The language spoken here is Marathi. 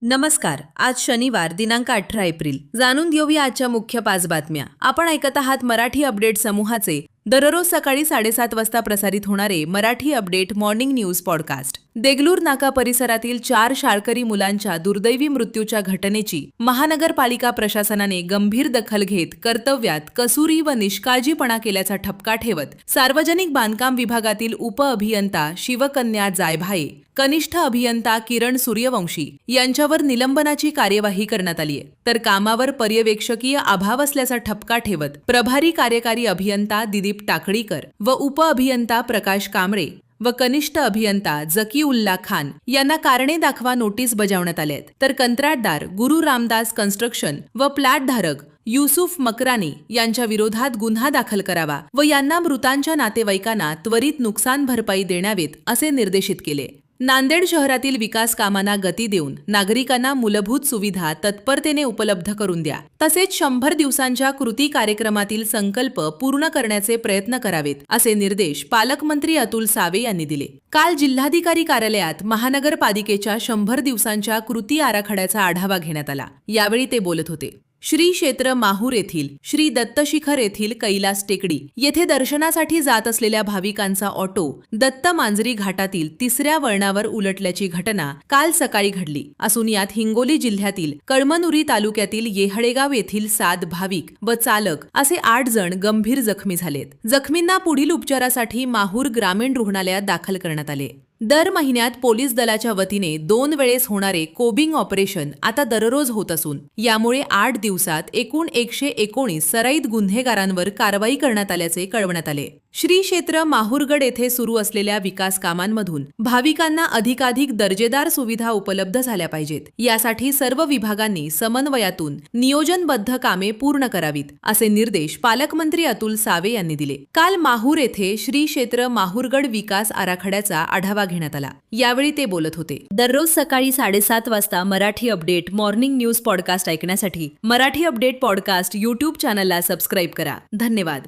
नमस्कार. आज शनिवार दिनांक 18 एप्रिल. जाणून घेऊया आजच्या मुख्य 5 बातम्या. आपण ऐकत आहात मराठी अपडेट समूहाचे दररोज सकाळी 7:30 वाजता प्रसारित होणारे Marathi update morning news podcast. Deglur नाका परिसरातील 4 शाळकरी मुलांच्या दुर्दैवी मृत्यूच्या घटनेची महानगरपालिका प्रशासनाने गंभीर दखल घेत कर्तव्यात कसुरी व निष्काळजीपणा केल्याचा ठपका ठेवत सार्वजनिक बांधकाम विभागातील उपअभियंता शिवकन्या जायभाये, कनिष्ठ अभियंता किरण सूर्यवंशी यांच्यावर निलंबनाची कार्यवाही करण्यात आली आहे. तर कामावर पर्यवेक्षकीय अभाव असल्याचा ठपका ठेवत प्रभारी कार्यकारी अभियंता दिलीप टाकळीकर व उपअभियंता प्रकाश कांबळे व कनिष्ठ अभियंता जकीउल्ला खान यांना कारणे दाखवा नोटीस बजावण्यात आल्या आहेत. तर कंत्राटदार गुरु रामदास कन्स्ट्रक्शन व प्लॅट धारक युसुफ मकरानी यांच्या विरोधात गुन्हा दाखल करावा व यांना मृतांच्या नातेवाईकांना त्वरित नुकसान भरपाई देण्यावेत असे निर्देशित केले. नांदेड शहरातील विकास कामांना गती देऊन नागरिकांना मूलभूत सुविधा तत्परतेने उपलब्ध करून द्या. तसेच 100 दिवसांच्या कृती कार्यक्रमातील संकल्प पूर्ण करण्याचे प्रयत्न करावेत असे निर्देश पालकमंत्री अतुल सावे यांनी दिले. काल जिल्हाधिकारी कार्यालयात महानगरपालिकेच्या 100 दिवसांच्या कृती आराखड्याचा आढावा घेण्यात आला. यावेळी ते बोलत होते. श्री क्षेत्र माहूर येथील श्री दत्तशिखर येथील कैलास टेकडी येथे दर्शनासाठी जात असलेल्या भाविकांचा ऑटो दत्त मांजरी घाटातील 3ऱ्या वळणावर उलटल्याची घटना काल सकाळी घडली असून यात हिंगोली जिल्ह्यातील कळमनुरी तालुक्यातील येहळेगाव येथील 7 भाविक व चालक असे 8 जण गंभीर जखमी झालेत. जखमींना पुढील उपचारासाठी माहूर ग्रामीण रुग्णालयात दाखल करण्यात आले. दर महिन्यात पोलीस दलाच्या वतीने 2 वेळेस होणारे कोबिंग ऑपरेशन आता दररोज होत असून यामुळे 8 दिवसात एकूण 119 सराईत गुन्हेगारांवर कारवाई करण्यात आल्याचे कळवण्यात आले. श्री क्षेत्र माहूरगड येथे सुरू असलेल्या विकास कामांमधून भाविकांना अधिकाधिक दर्जेदार सुविधा उपलब्ध झाल्या पाहिजेत. यासाठी सर्व विभागांनी समन्वयातून नियोजनबद्ध कामे पूर्ण करावीत असे निर्देश पालकमंत्री अतुल सावे यांनी दिले. काल माहूर येथे श्री क्षेत्र माहूरगड विकास आराखड्याचा आढावा घेण्यात आला. यावेळी ते बोलत होते. दररोज सकाळी 7:30 वाजता Marathi update morning news podcast ऐकण्यासाठी मराठी अपडेट पॉडकास्ट YouTube चॅनलला सबस्क्राईब करा. धन्यवाद.